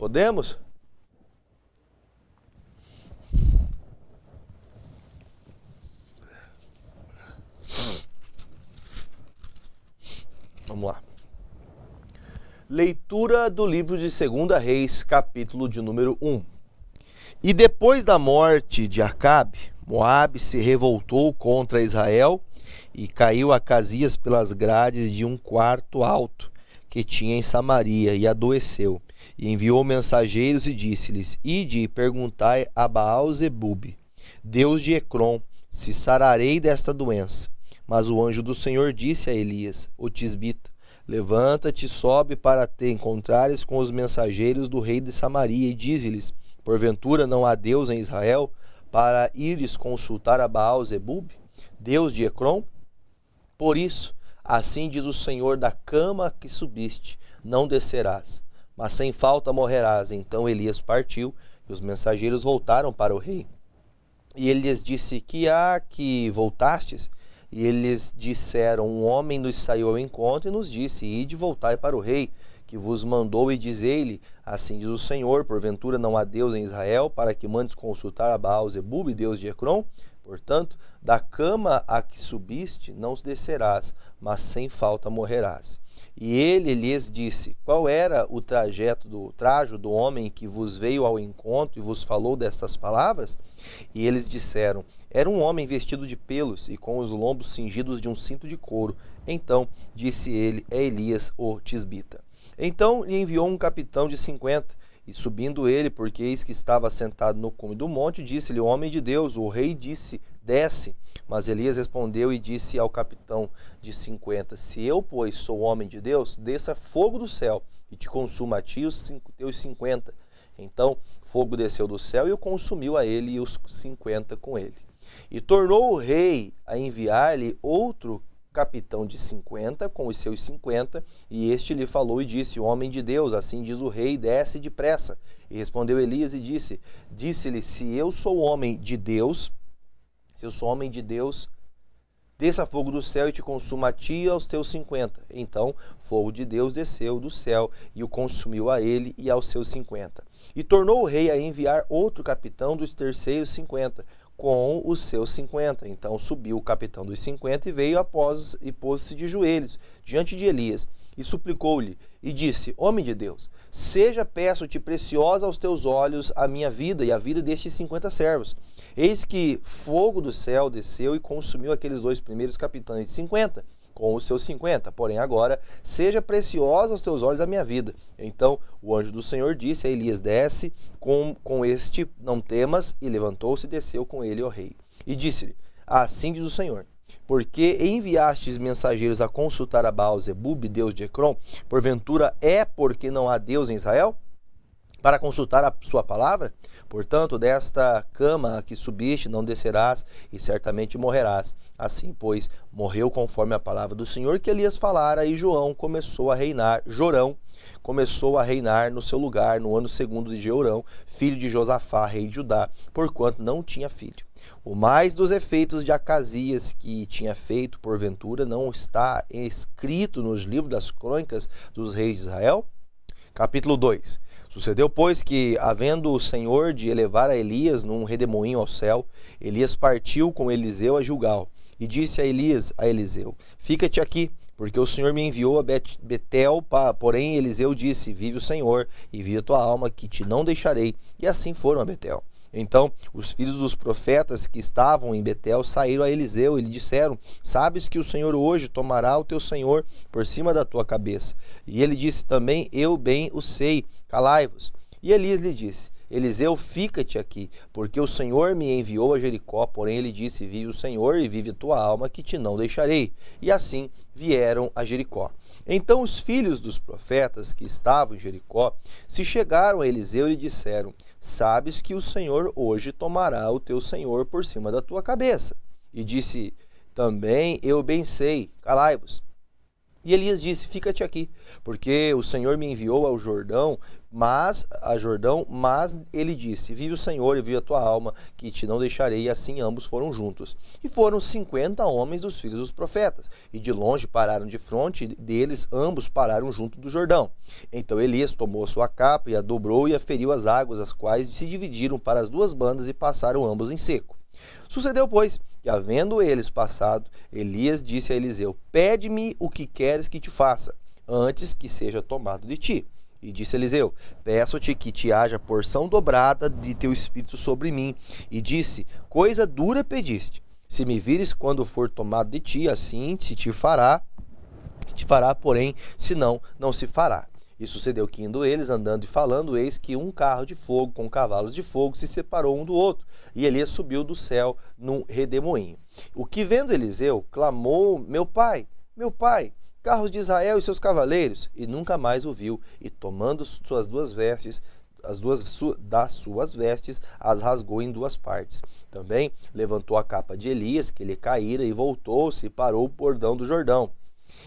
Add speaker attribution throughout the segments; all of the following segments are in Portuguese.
Speaker 1: Podemos? Vamos lá. Leitura do livro de 2 Reis, capítulo de número 1. E depois da morte de Acabe, Moabe se revoltou contra Israel e caiu Acasias pelas grades de um quarto alto que tinha em Samaria e adoeceu. E enviou mensageiros e disse-lhes: Ide e perguntai a Baal-zebub, Deus de Ecrom, se sararei desta doença. Mas o anjo do Senhor disse a Elias, o tisbita: Levanta-te, sobe para te encontrares com os mensageiros do rei de Samaria e dize-lhes: Porventura não há Deus em Israel, para ires consultar a Baal-zebub, Deus de Ecrom? Por isso, assim diz o Senhor: da cama que subiste, não descerás, mas sem falta morrerás. Então Elias partiu, e os mensageiros voltaram para o rei. E ele lhes disse: Que há que voltastes? E eles disseram: Um homem nos saiu ao encontro e nos disse: Ide, voltai para o rei, que vos mandou, e dizei-lhe: Assim diz o Senhor, porventura não há Deus em Israel, para que mandes consultar a Baal-zebub, Deus de Ecrom? Portanto, da cama a que subiste não descerás, mas sem falta morrerás. E ele lhes disse: Qual era o trajo do homem que vos veio ao encontro e vos falou destas palavras? E eles disseram: Era um homem vestido de pelos e com os lombos cingidos de um cinto de couro. Então disse ele: É Elias, o tisbita. Então lhe enviou um capitão de 50, e subindo ele, porque eis que estava sentado no cume do monte, disse-lhe: O homem de Deus, o rei disse: Desce. Mas Elias respondeu e disse ao capitão de 50: Se eu, pois, sou homem de Deus, desça fogo do céu e te consuma a ti os teus 50. Então fogo desceu do céu e o consumiu a ele e os 50 com ele. E tornou o rei a enviar-lhe outro capitão de 50 com os seus 50, e este lhe falou e disse: Homem de Deus, assim diz o rei, desce depressa. E respondeu Elias e disse-lhe: Se eu sou homem de Deus, desça fogo do céu e te consuma a ti e aos teus 50. Então fogo de Deus desceu do céu e o consumiu a ele e aos seus 50. E tornou o rei a enviar outro capitão dos terceiros 50, com os seus 50. Então subiu o capitão dos 50 e veio após e pôs-se de joelhos diante de Elias e suplicou-lhe e disse: Homem de Deus, seja, peço-te, preciosa aos teus olhos a minha vida e a vida destes 50 servos. Eis que fogo do céu desceu e consumiu aqueles dois primeiros capitães de 50 com os seus 50. Porém agora seja preciosa aos teus olhos a minha vida. Então o anjo do Senhor disse a Elias: Desce com este, não temas. E levantou-se e desceu com ele ao rei. E disse-lhe: Assim diz o Senhor: Porque enviastes mensageiros a consultar a Baal-zebub, Deus de Ecrom? Porventura é porque não há Deus em Israel, para consultar a sua palavra? Portanto, desta cama a que subiste não descerás, e certamente morrerás. Assim, pois, morreu conforme a palavra do Senhor que Elias falara, e Jorão começou a reinar no seu lugar no ano segundo de Jeorão, filho de Josafá, rei de Judá, porquanto não tinha filho. O mais dos efeitos de Acasias que tinha feito, porventura, não está escrito nos livros das crônicas dos reis de Israel? Capítulo 2. Sucedeu, pois, que, havendo o Senhor de elevar a Elias num redemoinho ao céu, Elias partiu com Eliseu a Gilgal, e disse a Eliseu: Fica-te aqui, porque o Senhor me enviou a Betel. Porém Eliseu disse: Vive o Senhor, e vive a tua alma, que te não deixarei. E assim foram a Betel. Então os filhos dos profetas que estavam em Betel saíram a Eliseu e lhe disseram: Sabes que o Senhor hoje tomará o teu senhor por cima da tua cabeça. E ele disse também: Eu bem o sei, calai-vos. E Elias lhe disse: Eliseu, fica-te aqui, porque o Senhor me enviou a Jericó. Porém ele disse: Vive o Senhor e vive a tua alma, que te não deixarei. E assim vieram a Jericó. Então os filhos dos profetas que estavam em Jericó se chegaram a Eliseu e lhe disseram: Sabes que o Senhor hoje tomará o teu senhor por cima da tua cabeça. E disse também: Eu bem sei, calai-vos. E Elias disse: fica-te aqui, porque o Senhor me enviou ao Jordão, mas ele disse: vive o Senhor e vive a tua alma, que te não deixarei. E assim ambos foram juntos. E foram 50 homens dos filhos dos profetas, e de longe pararam de fronte deles, ambos pararam junto do Jordão. Então Elias tomou sua capa e a dobrou e aferiu as águas, as quais se dividiram para as duas bandas e passaram ambos em seco. Sucedeu, pois, que havendo eles passado, Elias disse a Eliseu: pede-me o que queres que te faça, antes que seja tomado de ti. E disse Eliseu: peço-te que te haja porção dobrada de teu espírito sobre mim. E disse: coisa dura pediste. Se me vires quando for tomado de ti, assim se te fará, porém, senão não se fará. E sucedeu que, indo eles, andando e falando, eis que um carro de fogo com cavalos de fogo se separou um do outro, e Elias subiu do céu num redemoinho. O que vendo Eliseu, clamou: meu pai, carros de Israel e seus cavaleiros, e nunca mais o viu, e tomando suas duas vestes, das suas vestes, as rasgou em duas partes. Também levantou a capa de Elias, que lhe caíra, e voltou-se e parou o bordão do Jordão.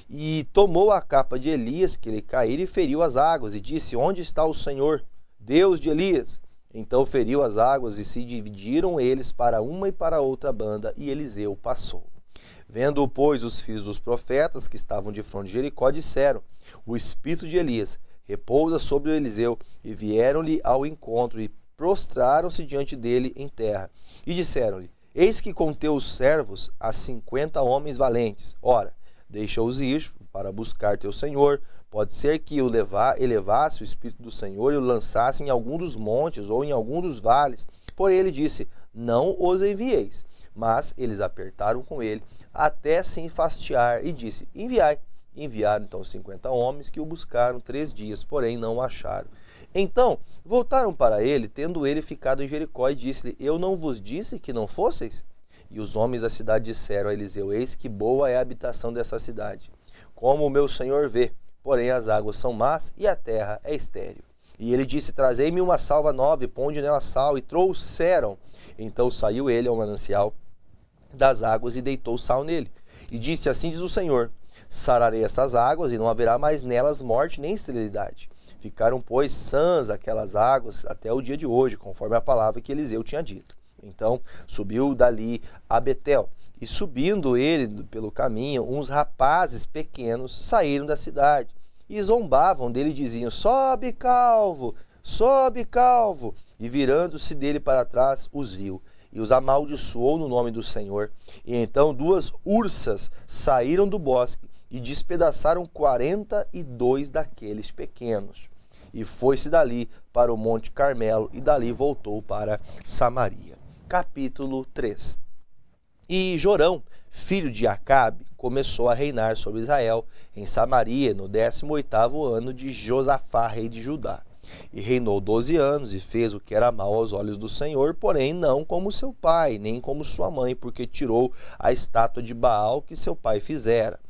Speaker 1: E tomou a capa de Elias, que lhe caíra, e feriu as águas, e disse: onde está o Senhor, Deus de Elias? Então feriu as águas, e se dividiram eles para uma e para outra banda, e Eliseu passou. Vendo-o, pois, os filhos dos profetas que estavam de fronte de Jericó, disseram: o espírito de Elias repousa sobre o Eliseu. E vieram-lhe ao encontro, e prostraram-se diante dele em terra. E disseram-lhe: eis que com teus servos há 50 homens valentes. Ora, deixa-os ir para buscar teu Senhor. Pode ser que elevasse o Espírito do Senhor e o lançasse em algum dos montes ou em algum dos vales. Porém ele disse: não os envieis. Mas eles apertaram com ele até se enfastiar e disse: enviai. Enviaram então 50 homens, que o buscaram 3 dias, porém não o acharam. Então voltaram para ele, tendo ele ficado em Jericó, e disse-lhe: eu não vos disse que não fosseis? E os homens da cidade disseram a Eliseu: eis que boa é a habitação dessa cidade, como o meu senhor vê, porém as águas são más e a terra é estéril. E ele disse: trazei-me uma salva nova e ponde nela sal. E trouxeram. Então saiu ele ao manancial das águas e deitou sal nele. E disse: assim diz o Senhor: sararei essas águas, e não haverá mais nelas morte nem esterilidade. Ficaram, pois, sãs aquelas águas até o dia de hoje, conforme a palavra que Eliseu tinha dito. Então subiu dali a Betel, e subindo ele pelo caminho, uns rapazes pequenos saíram da cidade, e zombavam dele e diziam: sobe calvo, e virando-se dele para trás, os viu, e os amaldiçoou no nome do Senhor. E então 2 ursas saíram do bosque, e despedaçaram 42 daqueles pequenos. E foi-se dali para o Monte Carmelo, e dali voltou para Samaria. Capítulo 3. E Jorão, filho de Acabe, começou a reinar sobre Israel em Samaria no 18º ano de Josafá, rei de Judá. E reinou 12 anos, e fez o que era mal aos olhos do Senhor, porém não como seu pai, nem como sua mãe, porque tirou a estátua de Baal que seu pai fizera.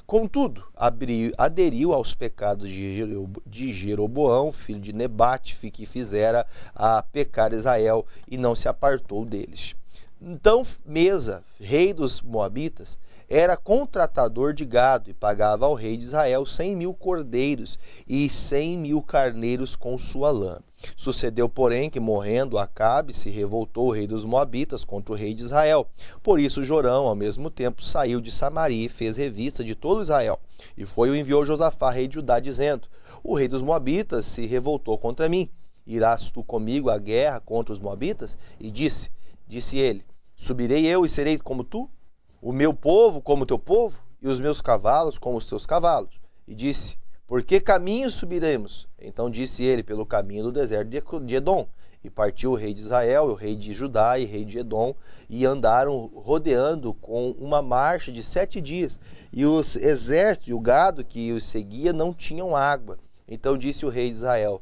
Speaker 1: Contudo, aderiu aos pecados de Jeroboão, filho de Nebate, que fizera a pecar Israel, e não se apartou deles. Então Mesa, rei dos Moabitas, era contratador de gado, e pagava ao rei de Israel 100.000 cordeiros e 100.000 carneiros com sua lã. Sucedeu, porém, que, morrendo Acabe, se revoltou o rei dos Moabitas contra o rei de Israel. Por isso Jorão, ao mesmo tempo, saiu de Samaria e fez revista de todo Israel. E foi e enviou Josafá, rei de Judá, dizendo: o rei dos Moabitas se revoltou contra mim. Irás tu comigo à guerra contra os Moabitas? E disse ele: subirei eu e serei como tu? O meu povo como o teu povo? E os meus cavalos como os teus cavalos? E disse: por que caminho subiremos? Então disse ele: pelo caminho do deserto de Edom. E partiu o rei de Israel, o rei de Judá e o rei de Edom, e andaram rodeando com uma marcha de 7 dias. E o exército e o gado que os seguia não tinham água. Então disse o rei de Israel: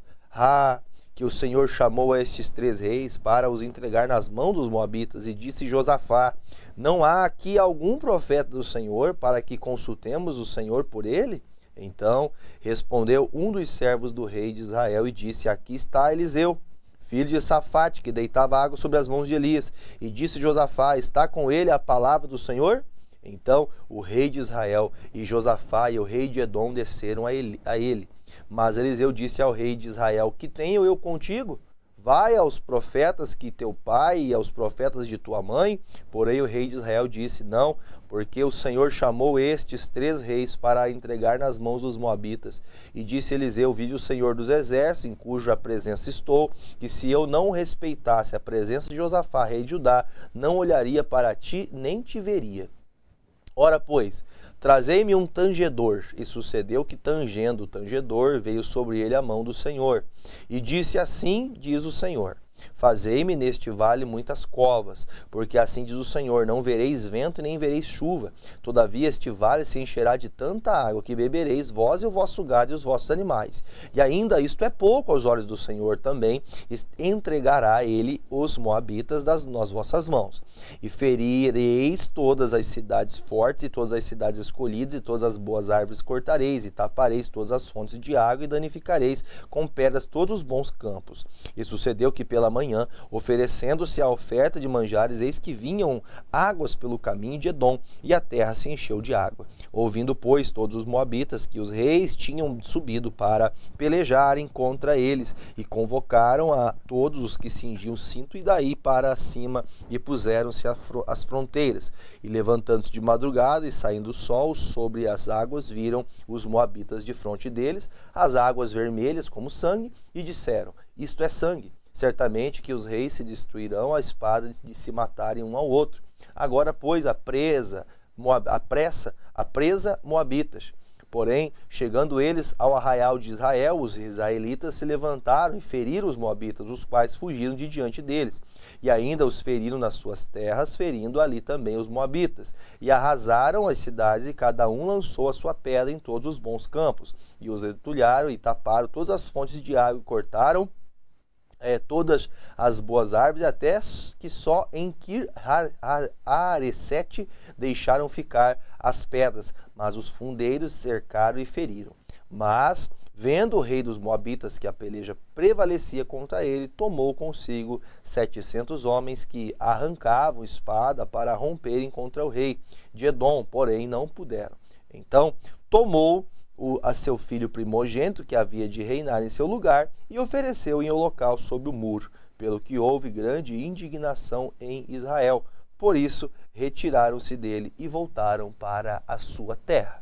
Speaker 1: que o Senhor chamou a estes 3 reis para os entregar nas mãos dos moabitas. E disse Josafá: não há aqui algum profeta do Senhor para que consultemos o Senhor por ele? Então respondeu um dos servos do rei de Israel e disse: aqui está Eliseu, filho de Safate, que deitava água sobre as mãos de Elias. E disse Josafá: está com ele a palavra do Senhor? Então o rei de Israel e Josafá e o rei de Edom desceram a ele. Mas Eliseu disse ao rei de Israel: que tenho eu contigo? Vai aos profetas que teu pai e aos profetas de tua mãe. Porém o rei de Israel disse: não, porque o Senhor chamou estes 3 reis para entregar nas mãos dos moabitas. E disse Eliseu: vive o Senhor dos exércitos, em cuja presença estou, que se eu não respeitasse a presença de Josafá, rei de Judá, não olharia para ti, nem te veria. Ora, pois, trazei-me um tangedor. E sucedeu que, tangendo o tangedor, veio sobre ele a mão do Senhor. E disse: assim diz o Senhor: fazei-me neste vale muitas covas, porque assim diz o Senhor: não vereis vento nem vereis chuva. Todavia este vale se encherá de tanta água que bebereis vós e o vosso gado e os vossos animais. E ainda isto é pouco aos olhos do Senhor também, entregará ele os moabitas nas vossas mãos. E ferireis todas as cidades fortes e todas as cidades escolhidas, e todas as boas árvores cortareis, e tapareis todas as fontes de água, e danificareis com pedras todos os bons campos. E sucedeu que pela manhã, oferecendo-se a oferta de manjares, eis que vinham águas pelo caminho de Edom, e a terra se encheu de água. Ouvindo, pois, todos os moabitas que os reis tinham subido para pelejarem contra eles, e convocaram a todos os que cingiam o cinto, e daí para cima, e puseram-se às fronteiras. E levantando-se de madrugada, e saindo o sol sobre as águas, viram os moabitas de fronte deles, as águas vermelhas como sangue, e disseram: isto é sangue. Certamente que os reis se destruirão à espada de se matarem um ao outro. Agora, pois, a presa moabitas. Porém, chegando eles ao arraial de Israel, os israelitas se levantaram e feriram os moabitas, os quais fugiram de diante deles. E ainda os feriram nas suas terras, ferindo ali também os moabitas. E arrasaram as cidades, e cada um lançou a sua pedra em todos os bons campos. E os entulharam e taparam todas as fontes de água, e cortaram todas as boas árvores, até que só em Kir-Haresete deixaram ficar as pedras, mas os fundeiros cercaram e feriram. Mas, vendo o rei dos moabitas que a peleja prevalecia contra ele, tomou consigo 700 homens que arrancavam espada para romperem contra o rei de Edom, porém não puderam. Então tomou a seu filho primogênito, que havia de reinar em seu lugar, e ofereceu em holocausto sobre o muro, pelo que houve grande indignação em Israel. Por isso, retiraram-se dele e voltaram para a sua terra.